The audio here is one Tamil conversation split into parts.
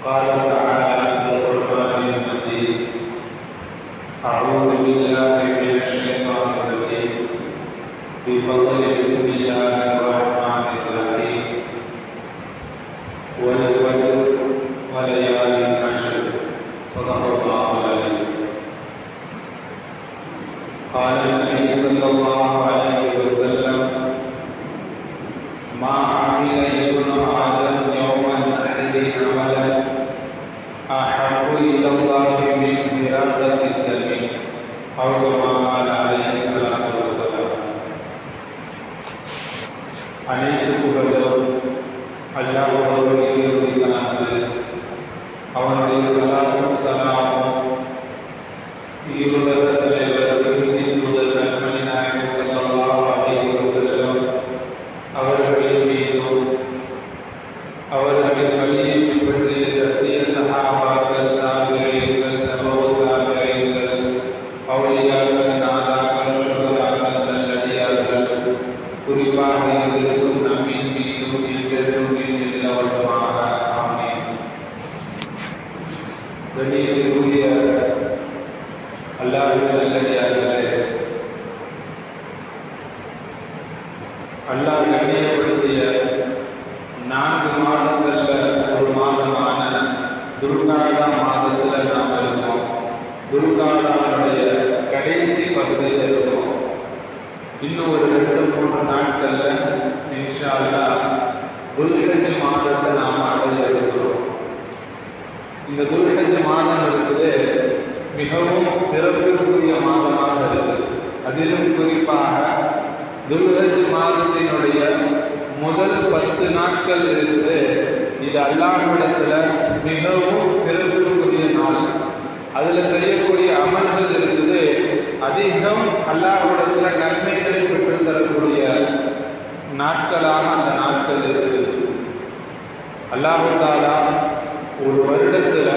قال تعالى في القرآن المجيد: أعوذ بالله من الشيطان الرجيم. بفضل بسم الله الرحمن الرحيم. والفجر وليال عشر. صدق الله العظيم. قال النبي صلى الله عليه وسلم: ما عمل ابن آدم يوم النحر عملا أحب إلى الله من إرادة الدم أو كما قال عليه الصلاة والسلام. அனைத்து புகழும் அல்லாஹ் ஒருவனுக்கு அவனுடைய சலாத்தும் சலாமும் ஈருலக தலைவர் தூதர் கண்மணி நாயகம் ஸல்லல்லாஹு அலைஹி வஸல்லம் அவர்களின் மீதும் அவர்களின் வழியை பின்பற்றிய சத்திய சஹாபாக்கள், தாபிஈன்கள், தபவு தாபிஈன்கள், அவுலியாக்கள், நாதாக்கள், ஷுஹதாக்கள், நல்லடியார்கள், குறிப்பாக இங்கிருக்கும் நம்மின் மீதும் என்றென்றும் நின்றவர்களுமாக ஆமீன். கண்ணியத்திற்குரிய அல்லாஹ்வின் நல்லடியார்களே, அல்லாஹ் கண்ணியப்படுத்திய 4 மாதங்கள்ல ஒரு மாதமான துல்காதா மாதத்துல நாம் இருக்கோம். துல்காதாவுடைய கடைசி பகுதியில் இருக்கோம். இன்னும் ஒரு 2-3 நாட்கள்ல இன்ஷா அல்லாஹ் துல்ஹஜ் மாதத்தை நாம் அடைய இருக்கிறோம். இந்த துல்ஹஜ் மாதம் இருக்குது மிகவும் சிறப்புக்குரிய மாதமாக இருக்குது. அதிலும் குறிப்பாக துல்ஹஜ் மாதத்தினுடைய முதல் 10 நாட்கள் இருக்குது. இது அல்லாஹ்விடத்துல மிகவும் சிறப்புக்குரிய நாள். அதுல செய்யக்கூடிய அமல்கள் இருக்குது. அதிகம் அல்லாஹ்விடத்துல நன்மைகளை பெற்று தரக்கூடிய நாட்களாக அந்த நாட்கள் இருக்குது. அல்லாஹ் தஆலா ஒரு வருடத்துல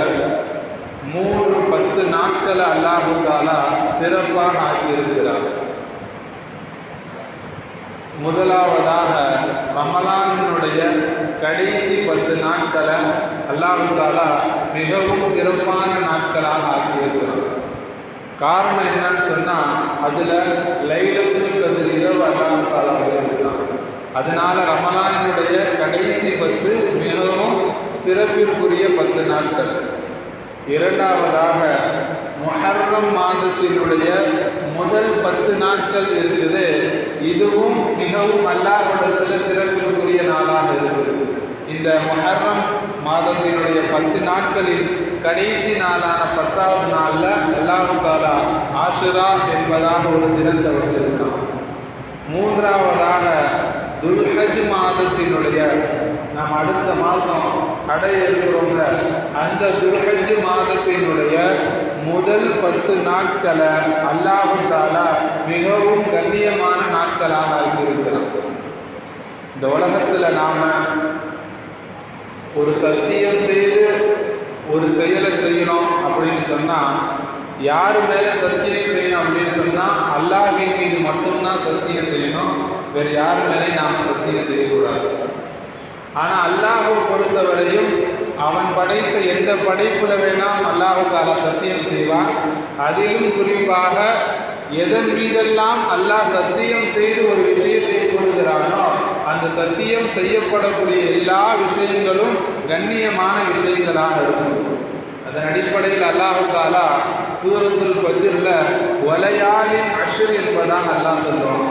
10 நாட்களை அல்லாஹ் தஆலா சிறப்பாக ஆக்கியிருக்கிறார். முதலாவதாக ரமலானுடைய கடைசி 10 நாட்களை அல்லாஹ் தஆலா மிகவும் சிறப்பான நாட்களாக ஆக்கியிருக்கிறார். காரணம் என்னன்னு சொன்னா, அதுல லைலத்துல் கத்ர் இரவு அல்லாஹ் தஆலா வச்சிருக்கிறார். அதனால ரமலானுடைய கடைசி 10 மிகவும் சிறப்பிற்குரிய 10 நாட்கள். இரண்டாவதாக முஹர்ரம் மாதத்தினுடைய முதல் 10 நாட்கள் இருக்குது. இதுவும் மிகவும் அல்லாஹ்விடத்தில் சிறப்பிற்குரிய நாளாக இருக்குது. இந்த முஹர்ரம் மாதத்தினுடைய 10 நாட்களில் கடைசி நாளான 10வது நாள்ல அல்லாஹ் தஆலா ஆஷுரா என்பதாக ஒரு தினத்தை வச்சிருக்கான். மூன்றாவதாக துல்ஹஜ் மாதத்தினுடைய நாம் அடுத்த மாதம் அடைய இருக்கிறோங்க. அந்த துல்ஹஜ் மாதத்தினுடைய முதல் 10 நாட்களை அல்லாஹ் தஆலா மிகவும் கண்ணியமான நாட்களாக ஆக்கியிருக்கிறார். இந்த உலகத்துல நாம ஒரு சத்தியம் செய்து ஒரு செயலை செய்யணும் அப்படின்னு சொன்னா, யாரு மேல சத்தியம் செய்யணும் அப்படின்னு சொன்னா அல்லாஹ்வின் மீது மட்டும்தான் சத்தியம் செய்யணும். வேற யாரு மேலே நாம் சத்தியம் செய்யக்கூடாது. ஆனா அல்லாஹ்வை பொறுத்தவரையும் அவன் படைத்த எந்த படைப்புல வேணாம் அல்லாஹ் தஆலா சத்தியம் செய்வான். அதிலும் குறிப்பாக எதன் மீதெல்லாம் அல்லாஹ் சத்தியம் செய்து ஒரு விஷயத்தை கூறுகிறானோ அந்த சத்தியம் செய்யப்படக்கூடிய எல்லா விஷயங்களும் கண்ணியமான விஷயங்களாக இருக்கும். அதன் அடிப்படையில் அல்லாஹ் தஆலா சூரத்துல் ஃபஜ்ர்ல வலயாலின் அஷ்ர் என்பதாக அல்லாஹ் சொல்றான்.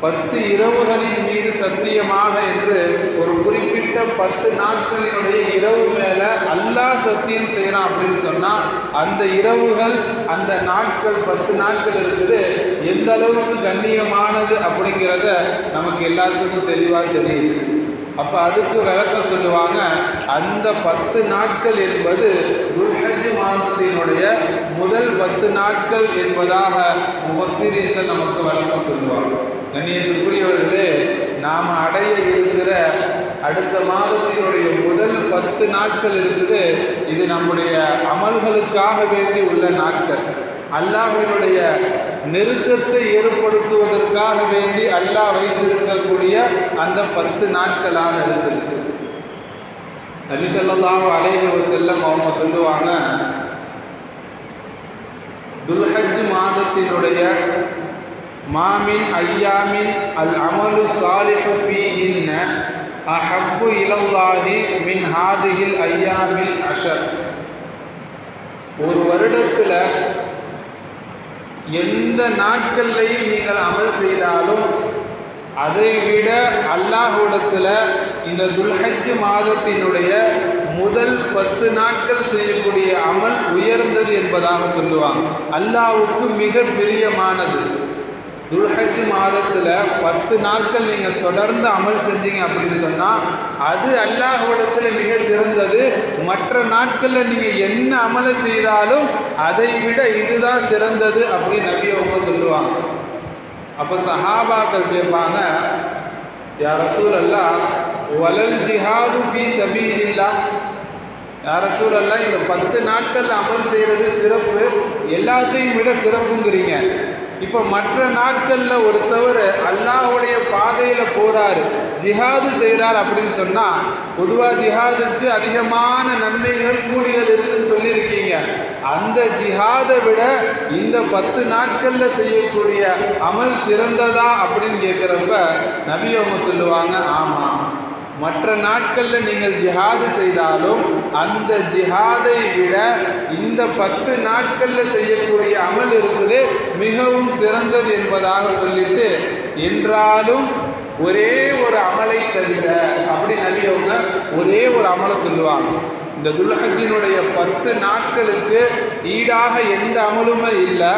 10 இரவுகளின் மீது சத்தியமாக என்று ஒரு குறிப்பிட்ட 10 நாட்களினுடைய இரவு மேல அல்லாஹ் சத்தியம் செய்யறான் அப்படின்னு சொன்னா, அந்த இரவுகள் அந்த நாட்கள் 10 நாட்கள் இருக்குது எந்த அளவுக்கு கண்ணியமானது அப்படிங்கிறத நமக்கு எல்லாத்துக்கும் தெளிவா தெரியுது. அப்ப அதுக்கு விளக்கம் சொல்லுவாங்க. அந்த 10 நாட்கள் என்பது துல்ஹஜ் மாதத்தினுடைய முதல் 10 நாட்கள் என்பதாக முஃபஸ்ஸிரீன்கள் நமக்கு விளக்கம் சொல்லுவாங்க. கண்ணியத்துக்குரியவர்களே, நாம் அடைய இருக்கிற அடுத்த மாதத்தினுடைய முதல் 10 நாட்கள் இருக்குது. இது நம்முடைய அமல்களுக்காக வேண்டி உள்ள நாட்கள். அல்லாஹ்வினுடைய நெருக்கத்தை ஏற்படுத்துவதற்காக வேண்டி அல்லாஹ் வைத்திருக்கக்கூடிய அந்த 10 நாட்களாக இருக்குது. நபி ஸல்லல்லாஹு அலைஹி வஸல்லம் அவங்க சொல்லுவாங்க, துல்ஹஜ் மாதத்தினுடைய மாமின் ஐயாமின் அல் அமலு சாலிஹு ஃபீஹின்ன அஹப்பு இலல்லாஹி மின் ஹாதிஹில் ஐயாமில் அஷர். ஒரு வருடத்தில் எந்த நாட்கள்லையும் நீங்கள் அமல் செய்தாலும் அதை விட அல்லாஹ்விடத்தில் இந்த துல்ஹஜ் மாதத்தினுடைய முதல் 10 நாட்கள் செய்யக்கூடிய அமல் உயர்ந்தது என்பதாக சொல்லுவாங்க. அல்லாஹ்வுக்கு மிக பிரியமானது. துல்ஹஜ் மாதத்தில் 10 நாட்கள் நீங்கள் தொடர்ந்து அமல் செஞ்சீங்க அப்படின்னு சொன்னால் அது அல்லாஹ்விடத்தில் மிக சிறந்தது. மற்ற நாட்களில் நீங்கள் என்ன அமலை செய்தாலும் அதை விட இதுதான் சிறந்தது அப்படின்னு நபி அவங்க சொல்லுவாங்க. அப்போ சஹாபாக்கள் கேட்பாங்க, யா ரசூலல்லாஹ் வலல் ஜிஹாது ஃபீ சபீலில்லாஹ், யா ரசூலல்லாஹ் இந்த 10 நாட்கள் அமல் செய்கிறது சிறப்பு, எல்லாத்தையும் விட சிறப்புங்கிறீங்க. இப்போ மற்ற நாட்களில் ஒருத்தவர் அல்லாஹ்வுடைய பாதையில் போகிறாரு, ஜிஹாது செய்கிறார் அப்படின்னு சொன்னால் பொதுவாக ஜிஹாதுக்கு அதிகமான நன்மைகள் கூலிகள் இருக்குன்னு சொல்லியிருக்கீங்க. அந்த ஜிஹாதை விட இந்த 10 நாட்களில் செய்யக்கூடிய அமல் சிறந்ததா அப்படின்னு கேட்குறப்ப நபி அவங்க சொல்லுவாங்க, ஆமாம், மற்ற நாட்களில் நீங்கள் ஜிஹாது செய்தாலும் அந்த ஜிஹாதை விட இந்த 10 நாட்களில் செய்யக்கூடிய அமல் இருக்குது மிகவும் சிறந்தது என்பதாக சொல்லிட்டு, என்றாலும் ஒரே ஒரு அமலை தவிர அப்படி நபி அவங்க ஒரே ஒரு அமலை சொல்லுவாங்க. இந்த துல்ஹஜ்ஜினுடைய 10 நாட்களுக்கு ஈடாக எந்த அமலுமே இல்லை,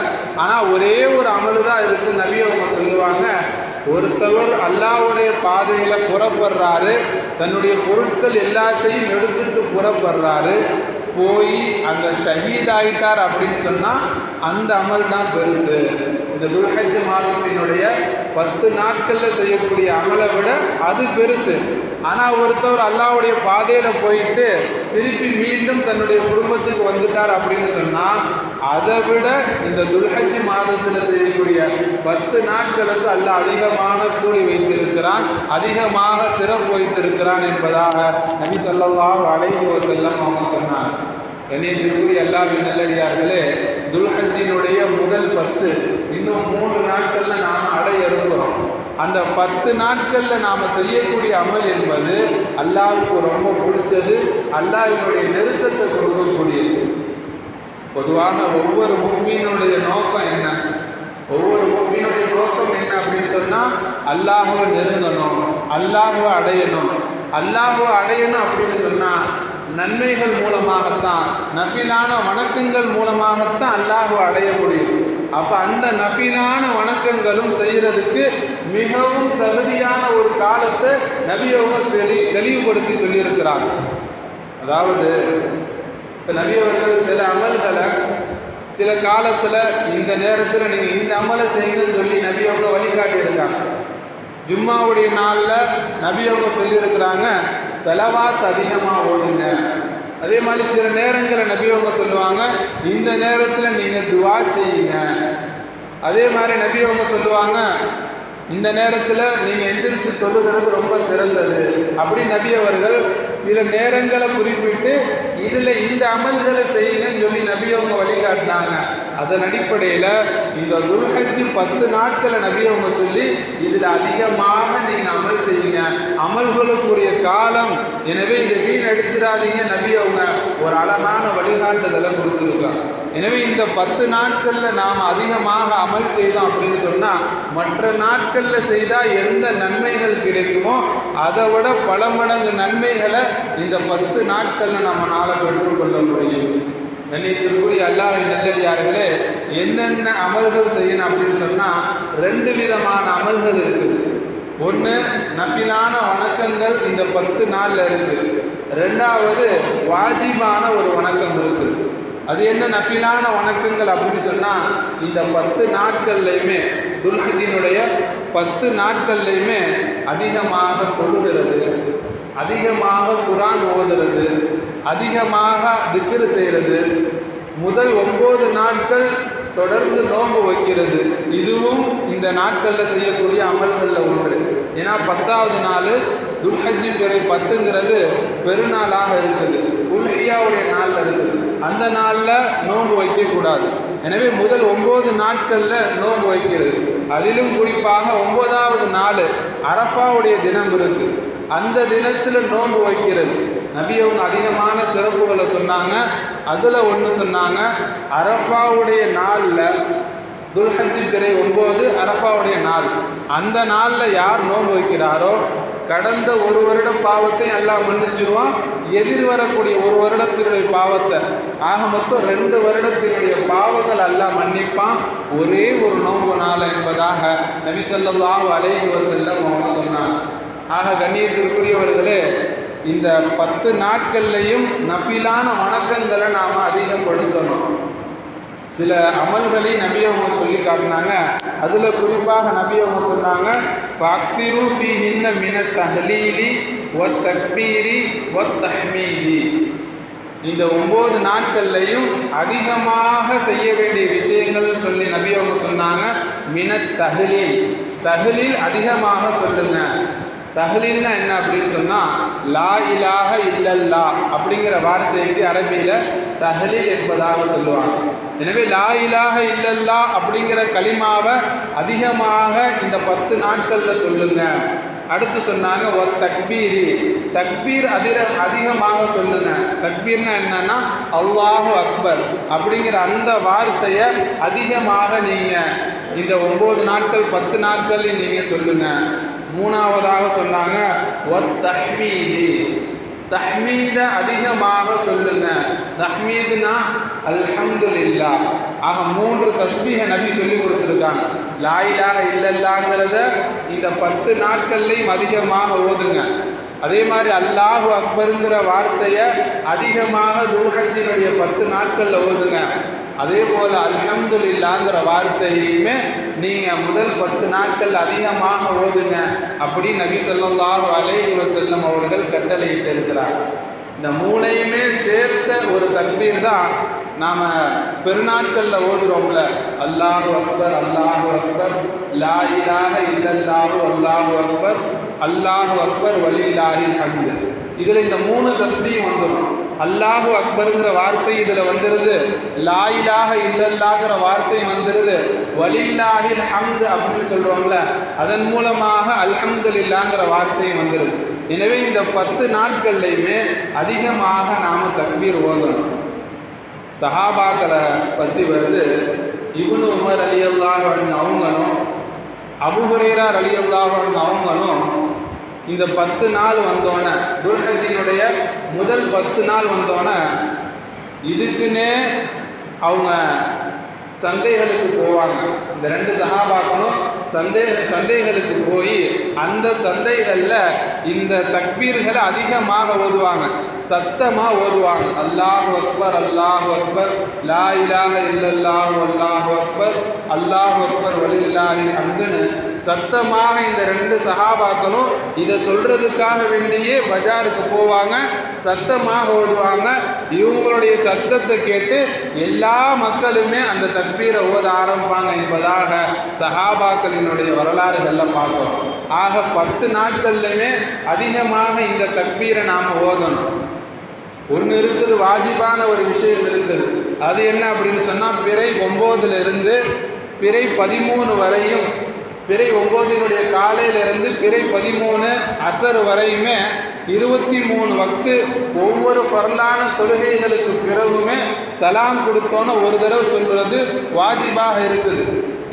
ஆனால் ஒரே ஒரு அமலு தான் இருக்குது. நபி அவங்க சொல்லுவாங்க, ஒருத்தவர் அல்லாஹ்வுடைய பாதையில் புறப்படுறாரு, தன்னுடைய பொருட்கள் எல்லாத்தையும் எடுத்துட்டு புறப்படுறாரு, போய் அங்கே ஷஹீத் ஆகிட்டார் அப்படின்னு சொன்னால் அந்த அமல் தான் பெருசு. இந்த துல்ஹஜ் மாதத்தினுடைய 10 நாட்களில் செய்யக்கூடிய அமலை விட அது பெருசு. ஆனால் ஒருத்தவர் அல்லாஹ்வுடைய பாதையில் போயிட்டு திருப்பி மீண்டும் தன்னுடைய குடும்பத்துக்கு வந்துட்டார் அப்படின்னு சொன்னால் அதை விட இந்த துல்ஹஜ் மாதத்தில் செய்யக்கூடிய 10 நாட்களுக்கு அல்லாஹ் அதிகமான கூலி வைத்திருக்கிறான், அதிகமாக சிறப்பு வைத்திருக்கிறான் என்பதாக நபி ஸல்லல்லாஹு அலைஹி வஸல்லம் அவங்க சொன்னார். கண்ணியத்திற்குரிய அல்லாஹ்வின் நல்லடியார்களே, துல்ஹஜ்ஜினுடைய முதல் 10 இன்னும் 3 நாட்களில் நாம் அடைய இருக்கிறோம். அந்த 10 நாட்களில் நாம் செய்யக்கூடிய அமல் என்பது அல்லாஹ்வுக்கு ரொம்ப பிடிச்சது, அல்லாஹ்வினுடைய நெருக்கத்தை கொடுக்கக்கூடியது. பொதுவாக ஒவ்வொரு முஃமினுடைய நோக்கம் என்ன, ஒவ்வொரு முஃமினுடைய நோக்கம் என்ன அப்படின்னு சொன்னால் அல்லாஹ்வை நெருங்கணும், அல்லாஹ்வை அடையணும். அல்லாஹ்வை அடையணும் அப்படின்னு சொன்னால் நன்மைகள் மூலமாகத்தான், நஃபிலான வணக்கங்கள் மூலமாகத்தான் அல்லாஹ்வை அடைய முடியும். அப்போ அந்த நஃபிலான வணக்கங்களும் செய்கிறதுக்கு மிகவும் தகுதியான ஒரு காலத்தை நபி அவங்க தெளிவுபடுத்தி சொல்லியிருக்கிறாங்க. அதாவது இப்போ நபி அவர்கள் சில அமல்களை சில காலத்தில் இந்த நேரத்தில் நீங்கள் இந்த அமலை செய்யுங்கன்னு சொல்லி நபி அவங்க வழிகாட்டியிருக்காங்க. ஜும்மாவுடைய நாளில் நபி அவங்க சொல்லியிருக்கிறாங்க, செலவாத் அதிகமாக ஓடுங்க. அதே மாதிரி சில நேரங்களில் நபி அவங்க சொல்லுவாங்க, இந்த நேரத்தில் நீங்கள் துவா செய்யுங்க. அதே மாதிரி நபி அவங்க சொல்லுவாங்க, இந்த நேரத்தில் நீங்கள் எந்திரிச்சு தொழுகிறது ரொம்ப சிறந்தது. அப்படி நபி அவர்கள் சில நேரங்களை குறிப்பிட்டு இதில் இந்த அமல்களை செய்யுங்கன்னு சொல்லி நபி அவங்க வழிகாட்டினாங்க. அதன் அடிப்படையில் இந்த துல்ஹஜ் 10 நாட்களை நபி அவங்க சொல்லி இதில் அதிகமாக நீங்கள் அமல் செய்யுங்க, அமல்களுக்குரிய காலம், எனவே இதை வீணடிச்சிடாதீங்க நபி அவங்க ஒரு அழகான வழிகாட்டுதலை கொடுத்துருக்காங்க. எனவே இந்த 10 நாட்களில் நாம் அதிகமாக அமல் செய்தோம் அப்படின்னு சொன்னால் மற்ற நாட்களில் செய்தால் எந்த நன்மைகள் கிடைக்குமோ அதை விட பல மடங்கு நன்மைகளை இந்த 10 நாட்களில் நம்மளால் பெற்றுக்கொள்ள முடியும். கண்ணியத்திற்குரிய அல்லாஹ்வின் நல்லடியார்களே, என்னென்ன அமல்கள் செய்யணும் அப்படின்னு சொன்னால் 2 விதமான அமல்கள் இருக்குது. ஒன்று நஃபிலான வணக்கங்கள் இந்த 10 நாளில் இருக்குது. 2வது வாஜிபான ஒரு வணக்கம் இருக்குது. அது என்ன நஃபிலான வணக்கங்கள் அப்படின்னு சொன்னால் இந்த 10 நாட்கள்லையுமே துல்ஹஜ்ஜினுடைய 10 நாட்கள்லையுமே அதிகமாக தொழுகிறது, அதிகமாக குர்ஆன் ஓதுறது, அதிகமாக திக்ர் செய்கிறது, முதல் 9 நாட்கள் தொடர்ந்து நோன்பு வைக்கிறது. இதுவும் இந்த நாட்களில் செய்யக்கூடிய அமல்களில் ஒன்று. ஏன்னா 10வது நாள் துல்ஹஜ்ஜி பிறை 10ங்கிறது பெருநாளாக இருக்குது, உல்ஹியாவுடைய நாளில் இருக்குது. அந்த நாளில் நோன்பு வைக்கக்கூடாது. எனவே முதல் 9 நாட்களில் நோன்பு வைக்கிறது. அதிலும் குறிப்பாக 9வது நாள் அரஃபாவுடைய தினம் இருக்கு. அந்த தினத்தில் நோன்பு வைக்கிறது. நபி அவங்க அதிகமான சிறப்புகளை சொன்னாங்க. அதில் ஒன்று சொன்னாங்க, அரஃபாவுடைய நாளில் துல்ஹஜ்ஜி பிறை 9 அரஃபாவுடைய நாள், அந்த நாளில் யார் நோன்பு வைக்கிறாரோ கடந்த ஒரு வருட பாவத்தை அல்லாஹ் மன்னிச்சிருவான். எதிர் வரக்கூடிய ஒரு வருடத்தினுடைய பாவத்தை, ஆக மொத்தம் 2 வருடத்தினுடைய பாவங்கள் அல்லாஹ் மன்னிப்பான் ஒரே ஒரு நோன்பு நாள் என்பதாக நபி ஸல்லல்லாஹு அலைஹி வஸல்லம் அவங்க சொன்னாங்க. ஆக கண்ணியத்திற்குரியவர்களே, இந்த 10 நாட்கள்லையும் நஃபிலான வணக்கங்களை நாம் அதிகப்படுத்தணும். சில அமல்களை நபி அவங்க சொல்லி காட்டினாங்க. அதில் குறிப்பாக நபி அவங்க சொன்னாங்க, ஃபக்ஸிரு ஃபீஹின்ன மினத் தஹ்லீலி வத் தக்பீரி வத் தஹ்மீதி. இந்த 9 நாட்கள்லையும் அதிகமாக செய்ய வேண்டிய விஷயங்கள் சொல்லி நபி அவங்க சொன்னாங்க. மினத் தஹ்லீல், தஹ்லீல் அதிகமாக சொல்லுங்க. தஹ்லீல்னா என்ன அப்படின்னு சொன்னால், லா இலாஹ இல்லல்லா அப்படிங்கிற வார்த்தைக்கு அரபியில் தஹ்லீல் என்பதாக சொல்லுவாங்க. எனவே லா இலாஹ இல்லல்லா அப்படிங்கிற கலிமாவை அதிகமாக இந்த 10 நாட்களில் சொல்லுங்க. அடுத்து சொன்னாங்க ஒத் தக்பீரி, தக்பீர் அதிகமாக சொல்லுங்க. தக்பீர்னா என்னன்னா அல்லாஹு அக்பர் அப்படிங்கிற அந்த வார்த்தையை அதிகமாக நீங்கள் இந்த 9 நாட்கள் 10 நாட்களில் நீங்கள் சொல்லுங்க. மூணாவதாக சொன்னாங்க ஒத் தஹ்மீதி, தஹ்மீத அதிகமாக சொல்லுங்க. தஹ்மீதுனா அல்ஹம்துலில்லாஹ். ஆக 3 தஸ்பீஹ நபி சொல்லி கொடுத்துருக்காங்க. லா இலாஹ இல்லல்லாஹ்ங்கிறத இந்த 10 நாட்கள்லையும் அதிகமாக ஓதுங்க. அதே மாதிரி அல்லாஹு அக்பருங்கிற வார்த்தையை அதிகமாக துல்ஹஜ்ஜினுடைய 10 நாட்களில் ஓதுங்க. அதே போல் அல்ஹம்துலில்லாஹ்ங்கிற வார்த்தையுமே நீங்கள் முதல் 10 நாட்கள் அதிகமாக ஓதுங்க. அப்படி நபி ஸல்லல்லாஹு அலைஹி வஸல்லம் அவர்கள் கட்டளையிட்டு இருக்கிறார். இந்த 3ஐயுமே சேர்த்த ஒரு தக்பீர் தான் நாம் பெருநாட்களில் ஓதுறோம்ல, அல்லாஹு அக்பர் அல்லாஹு அக்பர், லா இலாஹ இல்லல்லாஹு அல்லாஹு அக்பர், அல்லாஹு அக்பர் வலில்லாஹில் ஹம்து. இதில் இந்த 3 தஸ்பீஹ் வந்துடும். அல்லாஹு அக்பருங்கிற வார்த்தை இதில் வந்துடுது, லா இலாஹ இல்லல்லாஹ்ங்கிற வார்த்தை வந்துடுது, வலில்லாஹில் ஹம்து அப்படின்னு சொல்கிறோம்ல, அதன் மூலமாக அல்ஹம்துலில்லாஹ்ங்கிற வார்த்தை வந்துடுது. எனவே இந்த 10 நாட்கள்லையுமே அதிகமாக நாம் தக்பீர் ஓதணும். சஹாபாக்களை பற்றி வருது, இப்னு உமர் ரலியல்லாஹு அன்ஹு அவங்களும் அபூ ஹுரைரா ரலியல்லாஹு அன்ஹு அவங்களும் இந்த 10 நாள் வந்தோன்னே, துல்ஹஜ்ஜினுடைய முதல் 10 நாள் வந்தோன்னே இதுக்குன்னே அவங்க சந்தைகளுக்கு போவாங்க. இந்த 2 சஹாபாக்களும் சந்தைகளுக்கு போய் அந்த சந்தைகளில் இந்த தக்பீர்களை அதிகமாக ஓதுவாங்க, சத்தமாக ஓதுவாங்க. அல்லாஹு அக்பர் அல்லாஹு அக்பர், லா இலாஹ இல்லல்லாஹு அல்லாஹு அக்பர், அல்லாஹு அக்பர் வலில்லாஹில் ஹம்துன்னு சத்தமாக இந்த 2 சஹாபாக்களும் இதை சொல்றதுக்காக வேண்டியே பஜாருக்கு போவாங்க, சத்தமாக ஓதுவாங்க. இவங்களுடைய சத்தத்தை கேட்டு எல்லா மக்களுமே அந்த தக்பீரை ஓத ஆரம்பிப்பாங்க என்பதாக சஹாபாக்களினுடைய வரலாறுகளில் பார்க்கிறோம். ஆக 10 நாட்கள்லையுமே அதிகமாக இந்த தக்பீரை நாம் ஓதணும். ஒன்று இருக்குது, வாஜிபான ஒரு விஷயம் இருக்குது. அது என்ன அப்படின்னு சொன்னால், பிறை 9லிருந்து பிறை 13 வரையும், பிறை 9னுடைய காலையிலிருந்து பிறை 13 அசர் வரையுமே 23 வக்து ஒவ்வொரு ஃபர்லான தொழுகைகளுக்கு பிறகுமே சலாம் கொடுத்தோன்னு ஒரு தடவை சொல்றது வாஜிபாக இருக்குது.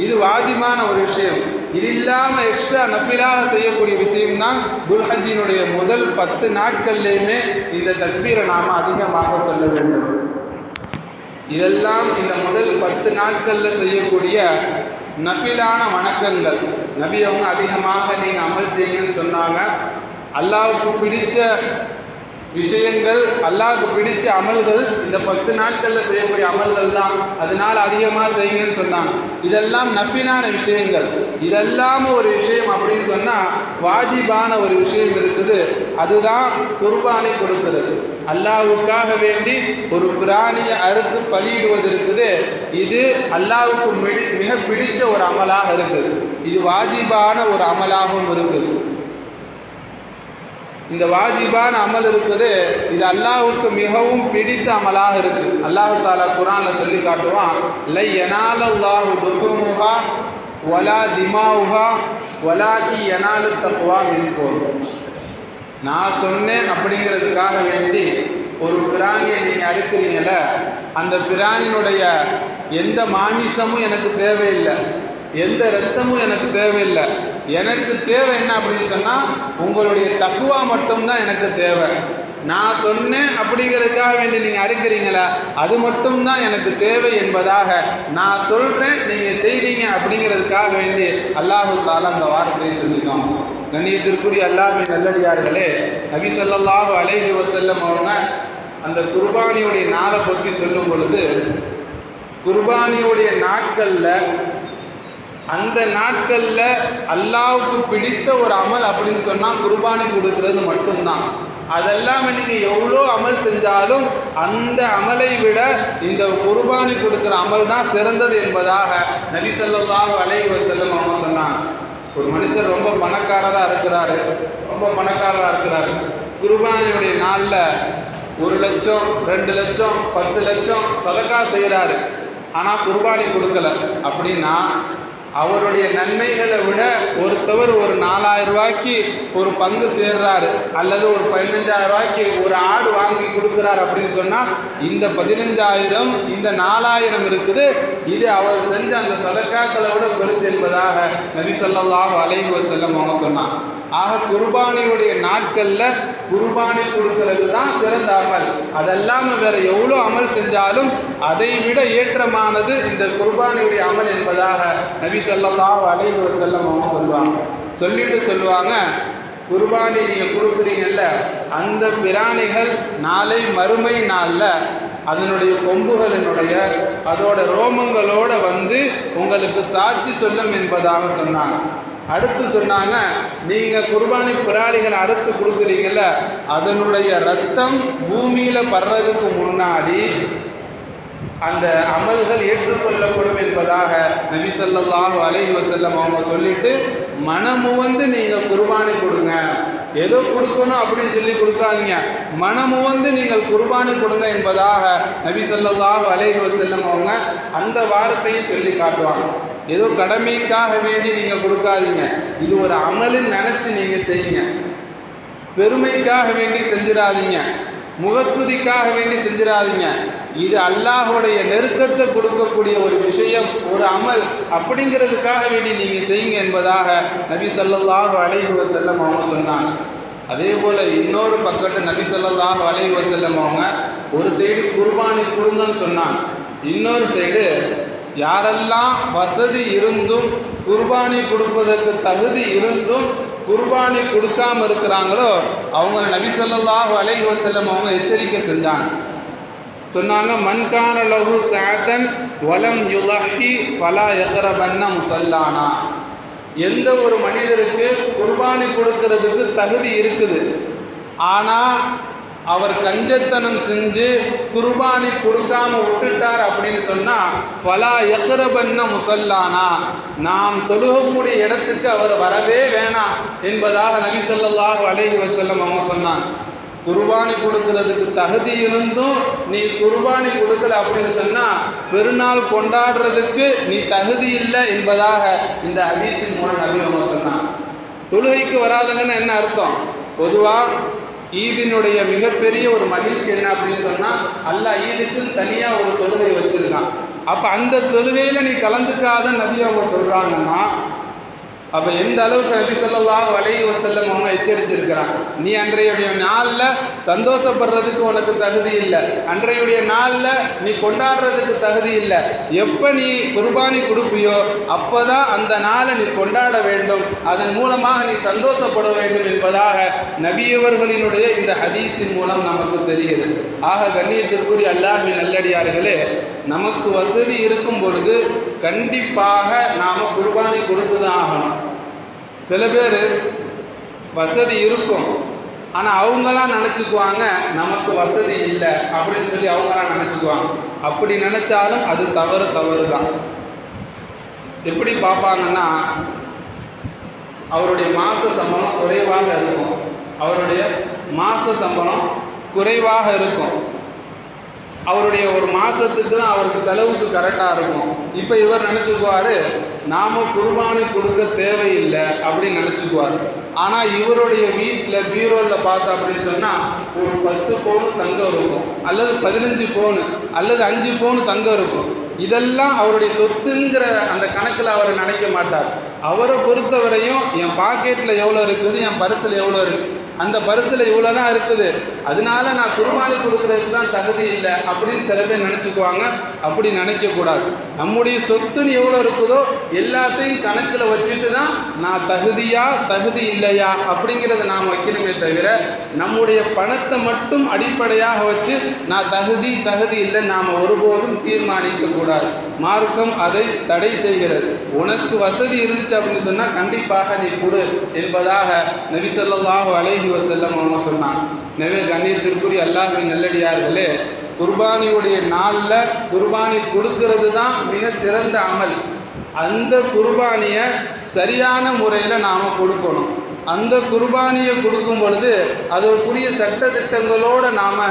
இது வாஜிபான ஒரு விஷயம். இது இல்லாமல் எக்ஸ்ட்ரா நஃபிலாக செய்யக்கூடிய விஷயம்தான் துல்ஹஜ்ஜினுடைய முதல் 10 நாட்கள்லையுமே இந்த தக்பீரை நாம் அதிகமாக சொல்ல வேண்டும். இதெல்லாம் இந்த முதல் 10 நாட்களில் செய்யக்கூடிய நஃபிலான வணக்கங்கள். நபி அவங்க அதிகமாக நீங்கள் அமல் செய்யுங்கன்னு சொன்னாங்க. அல்லாஹ்வுக்கு பிடிச்ச விஷயங்கள், அல்லாஹ்வுக்கு பிடிச்ச அமல்கள் இந்த 10 நாட்களில் செய்யக்கூடிய அமல்கள் தான். அதனால் அதிகமாக செய்யுங்கன்னு சொன்னாங்க. இதெல்லாம் நஃபிலான விஷயங்கள். இதெல்லாம் ஒரு விஷயம் அப்படின்னு சொன்னால் வாஜிபான ஒரு விஷயம் இருக்குது. அதுதான் குர்பானை கொடுக்கிறது. அல்லாஹ்வுக்காக வேண்டி ஒரு பிராணியை அறுத்து பலியிடுவது இருக்குது. இது அல்லாஹ்வுக்கு மிக பிடிச்ச ஒரு அமலாக இருக்குது. இது வாஜிபான ஒரு அமலாகவும் இருக்குது. இந்த வாஜிபான அமல் இருக்குது, இது அல்லாஹ்வுக்கு மிகவும் பிடித்த அமலாக இருக்கு. அல்லாஹ் தஆலா குர்ஆன்ல சொல்லி காட்டுவான், லை யனாலல்லாஹு துஹூமுஹா வலா திமாவுஹா வலாகி யனாலு தக்வா மின்கும். நான் சொன்னேன் அப்படிங்கிறதுக்காக வேண்டி ஒரு பிராணியை நீங்கள் அறுக்கிறீங்கள, அந்த பிராணியினுடைய எந்த மாமிசமும் எனக்கு தேவையில்லை, எந்த இரத்தமும் எனக்கு தேவையில்லை. எனக்கு தேவை என்ன அப்படின்னு சொன்னால் உங்களுடைய தக்குவா மட்டும்தான் எனக்கு தேவை. நான் சொன்னேன் அப்படிங்கிறதுக்காக வேண்டி நீங்கள் அறுக்கிறீங்களா, அது மட்டும்தான் எனக்கு தேவை என்பதாக நான் சொல்கிறேன், நீங்கள் செய்தீங்க அப்படிங்கிறதுக்காக வேண்டி அல்லாஹு தஆலா அந்த வார்த்தையை சொல்லிட்டோம். கண்ணியத்திற்குரிய அல்லாஹ்வின் நல்லடியார்களே, நபி ஸல்லல்லாஹு அலைஹி வஸல்லம் அவங்க அந்த குர்பானியுடைய நாளை பற்றி சொல்லும் பொழுது, குர்பானியுடைய நாட்களில் அந்த நாட்களில் அல்லாஹ்வுக்கு பிடித்த ஒரு அமல் அப்படின்னு சொன்னால் குர்பானி கொடுக்கிறது மட்டும்தான். அதெல்லாம் நீங்கள் எவ்வளோ அமல் செஞ்சாலும் அந்த அமலை விட இந்த குர்பானி கொடுக்குற அமல் தான் சிறந்தது என்பதாக நபி ஸல்லல்லாஹு அலைஹி வஸல்லம் அவங்க சொன்னாங்க. ஒரு மனுஷர் ரொம்ப பணக்காரராக இருக்கிறாரு, குர்பானியுடைய நாளில் 1 லட்சம் 2 லட்சம் 10 லட்சம் சதக்கா செய்கிறாரு, ஆனால் குர்பானி கொடுக்கல அப்படின்னா அவருடைய நன்மைகளை விட ஒருத்தவர் ஒரு 4000 ரூபாய்க்கு ஒரு பங்கு சேர்றாரு, அல்லது ஒரு 15000 ரூபாய்க்கு ஒரு ஆடு வாங்கி கொடுக்குறாரு அப்படின்னு சொன்னால் இந்த 15000 இந்த 4000 இருக்குது, இது அவர் செஞ்ச அந்த சதக்காக்களை விட பெருசு என்பதாக நபி ஸல்லல்லாஹு அலைஹி வஸல்லம் அவங்க சொன்னாங்க. ஆக குர்பானியுடைய நாட்களில் குர்பானி கொடுக்கிறது தான் சிறந்த அமல். அதெல்லாம் வேற எவ்வளோ அமல் செஞ்சாலும் அதை விட ஏற்றமானது இந்த குர்பானியுடைய அமல் என்பதாக நபி ஸல்லல்லாஹு அலைஹி வஸல்லம் அவங்க சொல்லுவாங்க, குர்பானி நீங்கள் கொடுக்குறீங்கல்ல, அந்த பிராணிகள் நாளை மறுமை நாளில் அதனுடைய கொம்புகளினுடைய அதோட ரோமங்களோட வந்து உங்களுக்கு சாட்சி சொல்லும் என்பதாக சொன்னாங்க. அடுத்து சொன்னாங்க, நீங்கள் குர்பானி பிராணிகளை அறுத்து கொடுக்குறீங்கல்ல, அதனுடைய ரத்தம் பூமியில் படுறதுக்கு முன்னாடி அந்த அமல்கள் ஏற்றுக்கொள்ளப்படும் என்பதாக நபி ஸல்லல்லாஹு அலைஹி வஸல்லம் அவங்க சொல்லிட்டு, மனமுவந்து நீங்கள் குர்பானி கொடுங்க, ஏதோ கொடுக்கணும் அப்படின்னு சொல்லி கொடுக்காதீங்க, மனமுவந்து நீங்கள் குர்பானி கொடுங்க என்பதாக நபி ஸல்லல்லாஹு அலைஹி வஸல்லம் அவங்க அந்த வார்த்தையும் சொல்லி காட்டுவாங்க. ஏதோ கடமைக்காக வேண்டி நீங்கள் கொடுக்காதீங்க, இது ஒரு அமலுன்னு நினச்சி நீங்கள் செய்யுங்க. பெருமைக்காக வேண்டி செஞ்சிடாதீங்க, முகஸ்துதிக்காக வேண்டி செஞ்சிடாதீங்க. இது அல்லாஹ்வுடைய நெருக்கத்தை கொடுக்கக்கூடிய ஒரு விஷயம், ஒரு அமல், அப்படிங்கிறதுக்காக வேண்டி நீங்கள் செய்யுங்க என்பதாக நபி ஸல்லல்லாஹு அலைஹி வஸல்லம் அவங்க சொன்னாங்க. அதே போல் இன்னொரு பக்கத்து நபி ஸல்லல்லாஹு அலைஹி வஸல்லம் அவங்க ஒரு சைடு குர்பானி கொடுங்கன்னு சொன்னாங்க, இன்னொரு சைடு யாரெல்லாம் வசதி இருந்தும் குர்பானி கொடுப்பதற்கு தகுதி இருந்தும் குர்பானி கொடுக்காம இருக்கிறாங்களோ அவங்க நபி ஸல்லல்லாஹு அலைஹி வஸல்லம் அவங்க எச்சரிக்கை செஞ்சாங்க. சொன்னாங்க, மன்கான லஹு சஅதன் வலம் யுலஹி ஃபலா யக்ரபன்ன முஸல்லானா. எந்த ஒரு மனிதருக்கு குர்பானி கொடுக்கிறதுக்கு தகுதி இருக்குது, ஆனால் அவர் கஞ்சத்தனம் செஞ்சு குர்பானி கொடுக்காம விட்டுட்டார் அப்படின்னு சொன்னால் ஃபலா யக்ரபன்ன முஸல்லானா, நாம் தொழுகக்கூடிய இடத்துக்கு அவர் வரவே வேணாம் என்பதாக நபி ஸல்லல்லாஹு அலைஹி வஸல்லம் அவங்க சொன்னாங்க. குர்பானி கொடுக்கறதுக்கு தகுதி இருந்தும் நீ குர்பானி கொடுக்கல அப்படின்னு சொன்னால் பெருநாள் கொண்டாடுறதுக்கு நீ தகுதி இல்லை என்பதாக இந்த ஹதீஸின் மூலம் நபி அவங்க சொன்னாங்க. தொழுகைக்கு வராதங்கன்னு என்ன அர்த்தம்? பொதுவாக ஈதினுடைய மிகப்பெரிய ஒரு மகிழ்ச்சி என்ன அப்படின்னு சொன்னால், அல்லாஹ் ஈதுக்கு தனியாக ஒரு தொழுகை வச்சிருக்கான். அப்போ அந்த தொழுகையில் நீ கலந்துக்காத நபி அவங்க சொல்கிறாங்கன்னா, அப்போ எந்த அளவுக்கு நபி ஸல்லல்லாஹு அலைஹி வஸல்லம் அவங்க எச்சரிச்சிருக்கிறாங்க. நீ அன்றையுடைய நாளில் சந்தோஷப்படுறதுக்கு உனக்கு தகுதி இல்லை, அன்றையுடைய நாளில் நீ கொண்டாடுறதுக்கு தகுதி இல்லை. எப்போ நீ குர்பானி கொடுப்பியோ அப்போ தான் அந்த நாளை நீ கொண்டாட வேண்டும், அதன் மூலமாக நீ சந்தோஷப்பட வேண்டும் என்பதாக நபியவர்களினுடைய இந்த ஹதீஸின் மூலம் நமக்கு தெரிகிறது. ஆக கண்ணியத்திற்குரிய அல்லாஹ்வின் நல்லடியார்களே, நமக்கு வசதி இருக்கும் பொழுது கண்டிப்பாக நாம் குர்பானி கொடுத்து தான் ஆகணும். சில பேர் வசதி இருக்கும், ஆனால் அவங்களாம் நினச்சிக்குவாங்க நமக்கு வசதி இல்லை அப்படின்னு சொல்லி அவங்களாம் நினச்சிக்குவாங்க. அப்படி நினச்சாலும் அது தவறு தான். எப்படி பார்ப்பாங்கன்னா, அவருடைய மாத சம்பளம் குறைவாக இருக்கும், அவருடைய மாத சம்பளம் குறைவாக இருக்கும். அவருடைய ஒரு மாதத்துக்கு தான் அவருக்கு செலவுக்கு கரெக்டாக இருக்கும். இப்போ இவர் நினச்சிக்குவார் நாம் குர்பானி கொடுக்க தேவையில்லை அப்படின்னு நினச்சிக்குவார். ஆனால் இவருடைய வீட்டில் பீரோவில் பார்த்தா அப்படின்னு சொன்னால் ஒரு 10 பவுன் தங்கம் இருக்கும், அல்லது 15 பவுன் அல்லது 5 பவுன் தங்கம் இருக்கும். இதெல்லாம் அவருடைய சொத்துங்கிற அந்த கணக்கில் அவர் நினைக்க மாட்டார். அவரை பொறுத்தவரையும் என் பாக்கெட்டில் எவ்வளோ இருக்குது, என் பர்ஸில் எவ்வளோ இருக்குது, அந்த பரிசில் இவ்வளோ தான் இருக்குது, அதனால நான் குர்பானி கொடுக்கறதுக்கு தான் தகுதி இல்லை அப்படின்னு சில பேர் நினச்சிக்குவாங்க. அப்படி நினைக்கக்கூடாது. நம்முடைய சொத்துன்னு எவ்வளோ இருக்குதோ எல்லாத்தையும் கணக்கில் வச்சுட்டு தான் நான் தகுதி இல்லையா அப்படிங்கிறத நாம் வைக்கணுமே தவிர நம்முடைய பணத்தை மட்டும் அடிப்படையாக வச்சு நான் தகுதி இல்லை நாம் ஒருபோதும் தீர்மானிக்கக்கூடாது. மார்க்கம் அதை தடை செய்கிறது. உனக்கு வசதி இருந்துச்சு அப்படின்னு சொன்னால் கண்டிப்பாக நீ கொடு என்பதாக நபி ஸல்லல்லாஹு அலைஹி வஸல்லம் அவங்க சொன்னாங்க. எனவே கண்ணியத்திற்குரிய அல்லாஹ்வின் நல்லடியார்களே, குர்பானியுடைய நாளில் குர்பானி கொடுக்கிறது தான் மிக சிறந்த அமல். அந்த குர்பானியை சரியான முறையில் நாம் கொடுக்கணும். அந்த குர்பானியை கொடுக்கும் பொழுது அதற்குரிய சட்டத்திட்டங்களோடு நாம்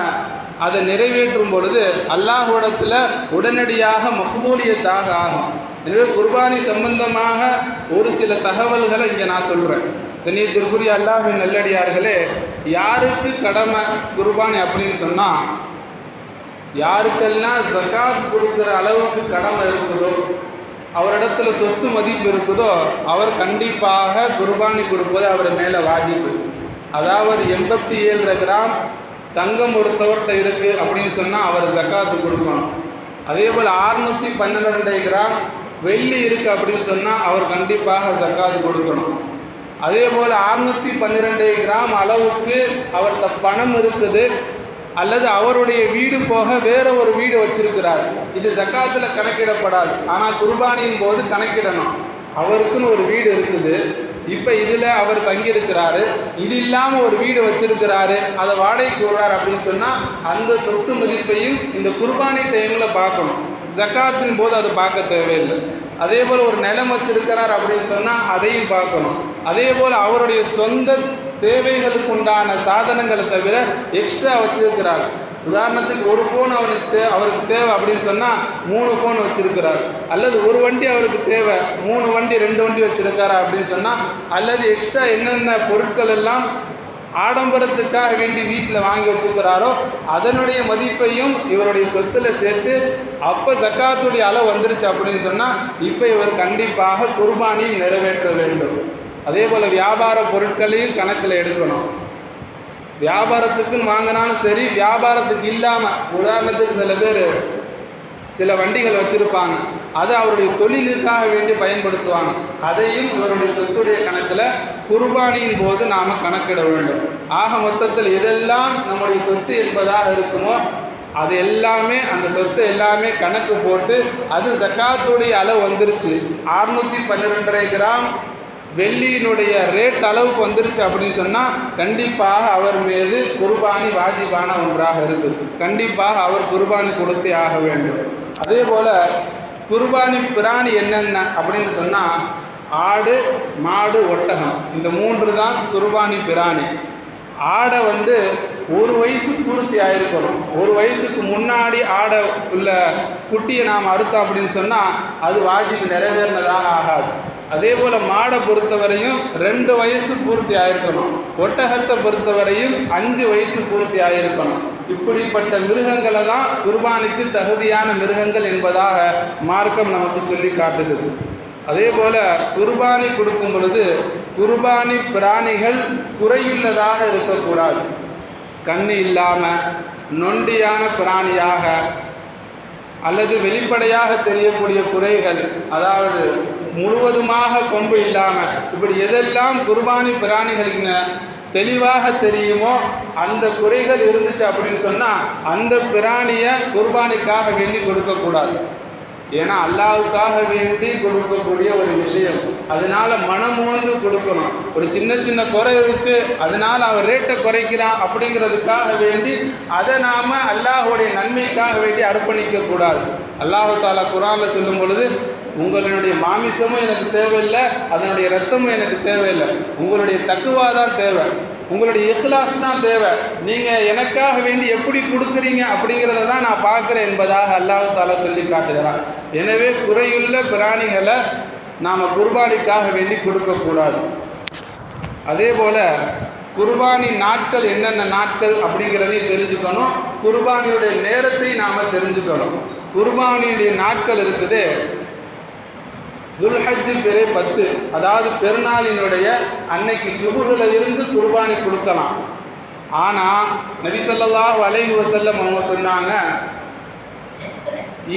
அதை நிறைவேற்றும் பொழுது அல்லாஹ்விடத்தில் உடனடியாக மக்பூலியத்தாக ஆகும். எனவே குர்பானி சம்பந்தமாக ஒரு சில தகவல்களை இங்கே நான் சொல்கிறேன். கண்ணியத்திற்குரிய அல்லாஹ்வின் நல்லடியார்களே, யாருக்கு கடமை குர்பானி அப்படின்னு சொன்னால், யாருக்கெல்லாம் ஜகாத் கொடுக்குற அளவுக்கு கடமை இருக்குதோ, அவரிடத்துல சொத்து மதிப்பு இருக்குதோ, அவர் கண்டிப்பாக குர்பானி கொடுப்பது அவர் மேலே வாஜிப்பு. அதாவது 87 கிராம் தங்கம் ஒருத்தவர்கிட்ட இருக்குது அப்படின்னு சொன்னால் அவர் ஜகாத்து கொடுக்கணும். அதே போல் 612 கிராம் வெள்ளி இருக்குது அப்படின்னு சொன்னால் அவர் கண்டிப்பாக ஜகாத்து கொடுக்கணும். அதே போல் 612 கிராம் அளவுக்கு அவர்கிட்ட பணம் இருக்குது, அல்லது அவருடைய வீடு போக வேற ஒரு வீடு வச்சிருக்கிறார், இது ஜக்காத்தில் கணக்கிடப்படாது. ஆனால் குர்பானியின் போது கணக்கிடணும். அவருக்குன்னு ஒரு வீடு இருக்குது, இப்போ இதில் அவர் தங்கியிருக்கிறாரு, இது இல்லாமல் ஒரு வீடு வச்சிருக்கிறாரு, அதை வாடகைக்கு விடுறாரு அப்படின்னு சொன்னால் அந்த சொத்து மதிப்பையும் இந்த குர்பானி டைமில் பார்க்கணும். ஜக்காத்தின் போது அது பார்க்க தேவையில்லை. அதே போல் ஒரு நிலம் வச்சிருக்கிறார் அப்படின்னு சொன்னால் அதையும் பார்க்கணும். அதே போல் அவருடைய சொந்த தேவைகளுக்கு உண்டான சாதனங்களை தவிர எக்ஸ்ட்ரா வச்சிருக்கிறார். உதாரணத்துக்கு ஒரு ஃபோன் அவருக்கு தேவை அப்படின்னு சொன்னால் 3 ஃபோன் வச்சிருக்கிறார், அல்லது ஒரு வண்டி அவருக்கு தேவை 3 வண்டி 2 வண்டி வச்சிருக்காரா அப்படின்னு சொன்னால், அல்லது எக்ஸ்ட்ரா என்னென்ன பொருட்கள் எல்லாம் ஆடம்பரத்துக்காக வேண்டி வீட்டில் வாங்கி வச்சுக்கிறாரோ அதனுடைய மதிப்பையும் இவருடைய சொத்தில் சேர்த்து அப்போ ஜக்காத்துடைய அளவு வந்துருச்சு அப்படின்னு சொன்னால் இப்போ இவர் கண்டிப்பாக குர்பானியை நிறைவேற்ற வேண்டும். அதே போல் வியாபார பொருட்களையும் கணக்கில் எடுக்கணும். வியாபாரத்துக்குன்னு வாங்கினாலும் சரி, வியாபாரத்துக்கு இல்லாமல், உதாரணத்துக்கு சில பேர் சில வண்டிகள் வச்சுருப்பாங்க, அதை அவருடைய தொழிலுக்காக வேண்டி பயன்படுத்துவாங்க, அதையும் இவருடைய சொத்துடைய கணக்கில் குர்பானியின் போது நாம் கணக்கிட வேண்டும். ஆக மொத்தத்தில் எதெல்லாம் நம்முடைய சொத்து என்பதாக இருக்குமோ அது எல்லாமே, அந்த சொத்து எல்லாமே கணக்கு போட்டு அது ஜக்காத்துடைய அளவு வந்துருச்சு, 612 கிராம் வெள்ளியினுடைய ரேட் அளவுக்கு வந்துருச்சு அப்படின்னு சொன்னால் கண்டிப்பாக அவர் மீது குர்பானி வாஜிபான ஒன்றாக இருக்குது. கண்டிப்பாக அவர் குர்பானி கொடுத்தே ஆக வேண்டும். அதே போல் குர்பானி பிராணி என்னென்ன அப்படின்னு சொன்னால், ஆடு, மாடு, ஒட்டகம், இந்த 3 தான் குர்பானி பிராணி. ஆடை 1 வயசு பூர்த்தி ஆகிருக்கணும். 1 வயசுக்கு முன்னாடி ஆடை உள்ள குட்டியை நாம் அறுத்தோம் அப்படின்னு சொன்னால் அது வாஜிப் நிறைவேறினதாக ஆகாது. அதே போல் மாடை பொறுத்தவரையும் 2 வயசு பூர்த்தி ஆகிருக்கணும். ஒட்டகத்தை பொறுத்தவரையும் 5 வயசு பூர்த்தி ஆகிருக்கணும். இப்படிப்பட்ட மிருகங்களை தான் குர்பானிக்கு தகுதியான மிருகங்கள் என்பதாக மார்க்கம் நமக்கு சொல்லி காட்டுகிறது. அதே போல் குர்பானி கொடுக்கும் பொழுது குர்பானி பிராணிகள் குறையுள்ளதாக இருக்கக்கூடாது. கண்ணு இல்லாமல் நொண்டியான பிராணியாக அல்லது வெளிப்படையாக தெரியக்கூடிய குறைகள், அதாவது முழுவதுமாக கொம்பு இல்லாமல், இப்படி எதெல்லாம் குர்பானி பிராணிகளுக்கு தெளிவாக தெரியுமோ அந்த குறைகள் இருந்துச்சு அப்படின்னு சொன்னால் அந்த பிராணியை குர்பானிக்காக வேண்டி கொடுக்கக்கூடாது. ஏன்னா அல்லாஹ்வுக்காக வேண்டி கொடுக்கக்கூடிய ஒரு விஷயம், அதனால மனமோந்து கொடுக்கணும். ஒரு சின்ன சின்ன குறை இருக்கு, அதனால அவன் ரேட்டை குறைக்கிறான் அப்படிங்கிறதுக்காக வேண்டி அதை நாம் அல்லாஹ்வுடைய நன்மைக்காக வேண்டி அர்ப்பணிக்க கூடாது. அல்லாஹ் தஆலா குர்ஆனில் சொல்லும் பொழுது, உங்களுடைய மாமிசமும் எனக்கு தேவையில்லை, அதனுடைய ரத்தமும் எனக்கு தேவையில்லை, உங்களுடைய தக்குவா தான் தேவை. உங்களுடைய இஹ்லாஸ் தான் தேவை. நீங்கள் எனக்காக வேண்டி எப்படி கொடுக்குறீங்க அப்படிங்கிறத தான் நான் பார்க்குறேன் என்பதாக அல்லாஹ் தஆலா சொல்லி காட்டுகிறான். எனவே குறையுள்ள பிராணிகளை நாம் குர்பானிக்காக வேண்டி கொடுக்கக்கூடாது. அதே போல் குர்பானி நாட்கள் என்னென்ன நாட்கள் அப்படிங்கிறதையும் தெரிஞ்சுக்கணும். குர்பானியுடைய நேரத்தை நாம் தெரிஞ்சுக்கணும். குர்பானியுடைய நாட்கள் இருக்குது. துல்ஹஜ் பிறை 10, அதாவது பெருநாளினுடைய அன்னைக்கு சுபுகுல இருந்து குர்பானி கொடுக்கலாம். ஆனால் நபி ஸல்லல்லாஹு அலைஹி வஸல்லம் அவங்க சொன்னாங்க,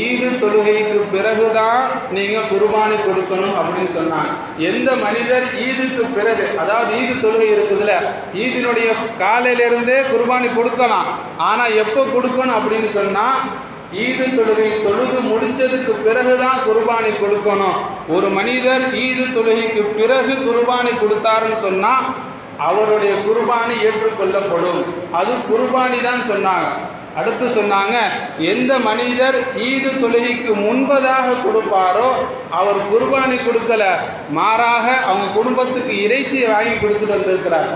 ஈது தொழுகைக்கு பிறகுதான் நீங்கள் குர்பானி கொடுக்கணும் அப்படின்னு சொன்னாங்க. எந்த மனிதர் ஈதுக்கு பிறகு, அதாவது ஈது தொழுகை இருக்குதுல்ல, ஈதினுடைய காலையிலிருந்தே குர்பானி கொடுக்கலாம். ஆனால் எப்போ கொடுக்கணும் அப்படின்னு சொன்னால், ஈது தொழுகை தொழுது முடிச்சதுக்கு பிறகுதான் குர்பானி கொடுக்கணும். ஒரு மனிதர் ஈது தொழுகைக்கு பிறகு குர்பானி கொடுத்தாருன்னு சொன்னால் அவருடைய குர்பானி ஏற்றுக்கொள்ளப்படும். அது குர்பானி தான் சொன்னாங்க. அடுத்து சொன்னாங்க, எந்த மனிதர் ஈது தொழுகைக்கு முன்பதாக கொடுப்பாரோ அவர் குர்பானி கொடுக்கல, மாறாக அவங்க குடும்பத்துக்கு இறைச்சியை வாங்கி கொடுத்துட்டு வந்திருக்கிறார்.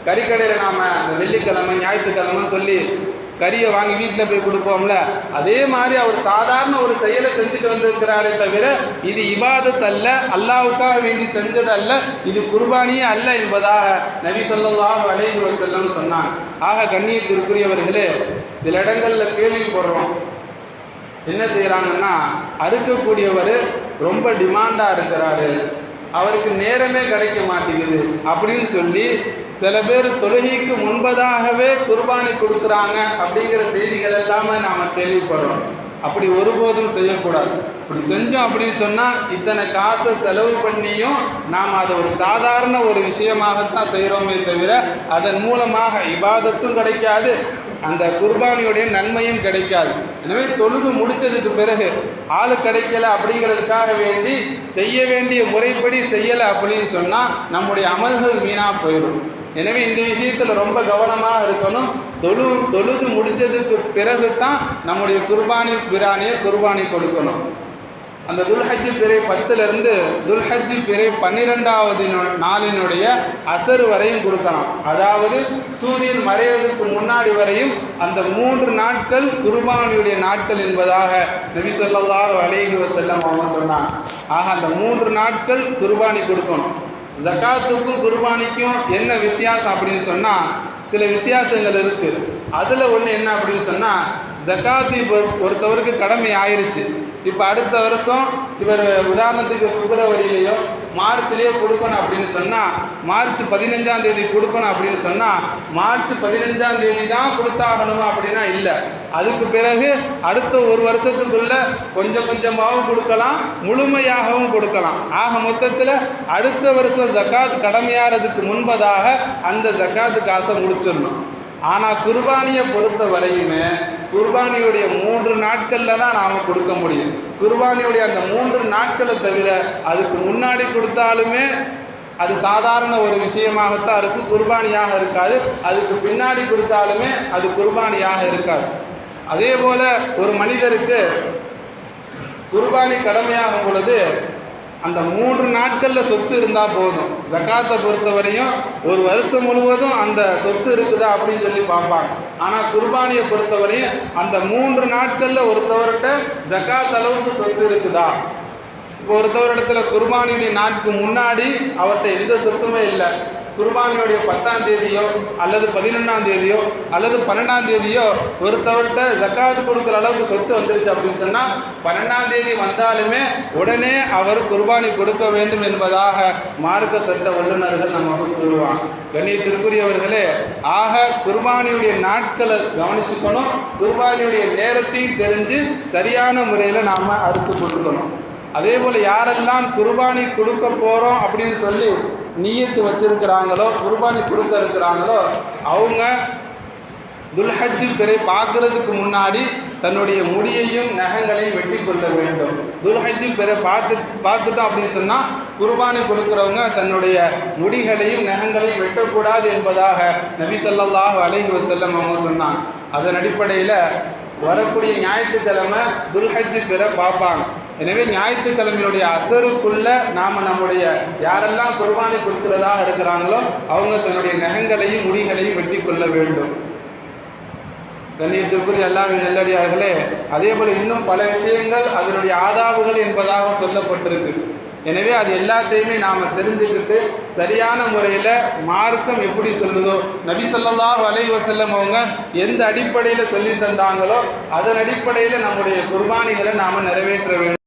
கறிக்கடையில் நாம் இந்த வெள்ளிக்கிழமை ஞாயிற்றுக்கிழமைன்னு சொல்லி கறியை வாங்கி வீட்டில் போய் கொடுப்போம்ல, அதே மாதிரி அவர் சாதாரண ஒரு செயலை செஞ்சுட்டு வந்திருக்கிறாரே தவிர இது இபாதத் அல்ல, அல்லாஹ்வுக்காக வேண்டி செஞ்சதல்ல, இது குர்பானியே அல்ல என்பதாக நபி ஸல்லல்லாஹு அலைஹி வஸல்லம் சொன்னாங்க. ஆக கண்ணியத்திற்குரியவர்களே, சில இடங்களில் கேள்விப்படுறோம், என்ன செய்கிறாங்கன்னா, அறுக்கக்கூடியவர் ரொம்ப டிமாண்டாக இருக்கிறாரு, அவருக்கு நேரமே கிடைக்க மாட்டேங்குது அப்படின்னு சொல்லி சில பேர் தொழுகைக்கு முன்பதாகவே குர்பானி கொடுக்குறாங்க அப்படிங்கிற செய்திகள் எல்லாமே நாம் கேள்விப்படுறோம். அப்படி ஒருபோதும் செய்யக்கூடாது. அப்படி செஞ்சோம் அப்படின்னு சொன்னால் இத்தனை காசை செலவு பண்ணியும் நாம் அதை ஒரு சாதாரண ஒரு விஷயமாகத்தான் செய்கிறோமே தவிர அதன் மூலமாக இபாதத்தும் கிடைக்காது, அந்த குர்பானியுடைய நன்மையும் கிடைக்காது. எனவே தொழுது முடிச்சதுக்கு பிறகு ஆளு கிடைக்கல அப்படிங்கிறதுக்காக வேண்டி செய்ய வேண்டிய முறைப்படி செய்யலை அப்படின்னு சொன்னால் நம்முடைய அமல்கள் வீணாக போயிடும். எனவே இந்த விஷயத்தில் ரொம்ப கவனமாக இருக்கணும். தொழுது முடிச்சதுக்கு பிறகு தான் நம்முடைய பிராணியை குர்பானி கொடுக்கணும். அந்த துல்ஹஜ் பிறை 10லிருந்து துல்ஹஜ் பிறை 12வது நாளினுடைய அசர் வரையும் கொடுக்கலாம். அதாவது சூரியன் மறைவதற்கு முன்னாடி வரையும் அந்த 3 நாட்கள் குர்பானியுடைய நாட்கள் என்பதாக நபி ஸல்லல்லாஹு அலைஹி வஸல்லம் அவங்க சொன்னாங்க. ஆக அந்த 3 நாட்கள் குர்பானி கொடுக்கணும். ஜகாத்துக்கும் குர்பானிக்கும் என்ன வித்தியாசம் அப்படின்னு சொன்னால் சில வித்தியாசங்கள் இருக்குது. அதில் ஒன்று என்ன அப்படின்னு சொன்னால், ஜகாத்து ஒருத்தவருக்கு கடமை ஆயிடுச்சு. இப்போ அடுத்த வருஷம் இவர் உதாரணத்துக்கு பிப்ரவரியிலையோ மார்ச்லேயோ கொடுக்கணும் அப்படின்னு சொன்னால் மார்ச் 15ஆம் தேதி கொடுக்கணும் அப்படின்னு சொன்னால் மார்ச் 15ஆம் தேதி தான் கொடுத்தாகணுமா அப்படின்னா இல்லை. அதுக்கு பிறகு அடுத்த ஒரு வருஷத்துக்குள்ள கொஞ்சம் கொஞ்சமாகவும் கொடுக்கலாம், முழுமையாகவும் கொடுக்கலாம். ஆக மொத்தத்தில் அடுத்த வருஷம் ஜகாத் கடமையாகிறதுக்கு முன்பதாக அந்த ஜகாத்து காசை முடிச்சிடணும். ஆனால் குர்பானியை பொறுத்த வரையுமே குர்பானியுடைய 3 நாட்களில் தான் நாம் கொடுக்க முடியும். குர்பானியுடைய அந்த 3 நாட்களை தவிர அதுக்கு முன்னாடி கொடுத்தாலுமே அது சாதாரண ஒரு விஷயமாகத்தான் இருக்கும், குர்பானியாக இருக்காது. அதுக்கு பின்னாடி கொடுத்தாலுமே அது குர்பானியாக இருக்காது. அதே போல ஒரு மனிதருக்கு குர்பானி கடமையாகும் பொழுது அந்த 3 நாட்களில் சொத்து இருந்தால் போதும். ஜகாத்தை பொறுத்தவரையும் ஒரு வருஷம் முழுவதும் அந்த சொத்து இருக்குதா அப்படின்னு சொல்லி பார்ப்பாங்க. ஆனால் குர்பானியை பொறுத்தவரையும் அந்த 3 நாட்களில் ஒருத்தவர்கிட்ட ஜகாத் அளவுக்கு சொத்து இருக்குதா. இப்போ ஒருத்தவரிடத்துல குர்பானியுடைய நாட்கு முன்னாடி அவர்கிட்ட எந்த சொத்துமே இல்லை, குர்பானியுடைய 10ஆம் தேதியோ அல்லது 11ஆம் தேதியோ அல்லது 12ஆம் தேதியோ ஒருத்தவர்கிட்ட ஜக்காத்து கொடுக்குற அளவுக்கு சொத்து வந்துருச்சு அப்படின்னு சொன்னால் 12ஆம் தேதி வந்தாலுமே உடனே அவர் குர்பானி கொடுக்க வேண்டும் என்பதாக மார்க்க சட்ட வல்லுநர்கள் நமக்கு கூறுவாங்க. கண்ணியத்திற்குரியவர்களே, ஆக குர்பானியுடைய நாட்களை கவனிச்சுக்கணும், குர்பானியுடைய நேரத்தையும் தெரிஞ்சு சரியான முறையில் நாம் அறுத்து கொடுக்கணும். அதே போல் யாரெல்லாம் குர்பானி கொடுக்க போகிறோம் அப்படின்னு சொல்லி நியத்து வச்சிருக்கிறாங்களோ, குர்பானி கொடுக்க இருக்கிறாங்களோ, அவங்க துல்ஹஜ் பிறை பார்க்கறதுக்கு முன்னாடி தன்னுடைய முடியையும் நகங்களையும் வெட்டி கொள்ள வேண்டும். துல்ஹஜ் பிறை பார்த்துட்டோம் அப்படின்னு சொன்னால் குர்பானி கொடுக்குறவங்க தன்னுடைய முடிகளையும் நகங்களையும் வெட்டக்கூடாது என்பதாக நபி ஸல்லல்லாஹு அலைஹி வஸல்லம் அவங்க சொன்னாங்க. அதன் அடிப்படையில் வரக்கூடிய ஞாயிற்றுக்கிழமை துல்ஹஜ் பிறை பார்ப்பாங்க. எனவே ஞாயிற்றுக்கிழமையுடைய அசருக்குள்ள நாம நம்முடைய யாரெல்லாம் குர்பானி கொடுக்கிறதாக இருக்கிறாங்களோ அவங்க தன்னுடைய நகங்களையும் முடிகளையும் வெட்டி கொள்ள வேண்டும். கண்ணியத்திற்குரிய அல்லாஹ்வின் நல்லடியார்களே, அதே போல இன்னும் பல விஷயங்கள் அதனுடைய ஆதாபுகள் என்பதாக சொல்லப்பட்டிருக்கு. எனவே அது எல்லாத்தையுமே நாம தெரிஞ்சுக்கிட்டு சரியான முறையில் மார்க்கம் எப்படி சொல்லுதோ, நபி ஸல்லல்லாஹு அலைஹி வஸல்லம் அவங்க எந்த அடிப்படையில் சொல்லி தந்தாங்களோ அதன் அடிப்படையில் நம்முடைய குர்பானிகளை நாம நிறைவேற்ற வேண்டும்.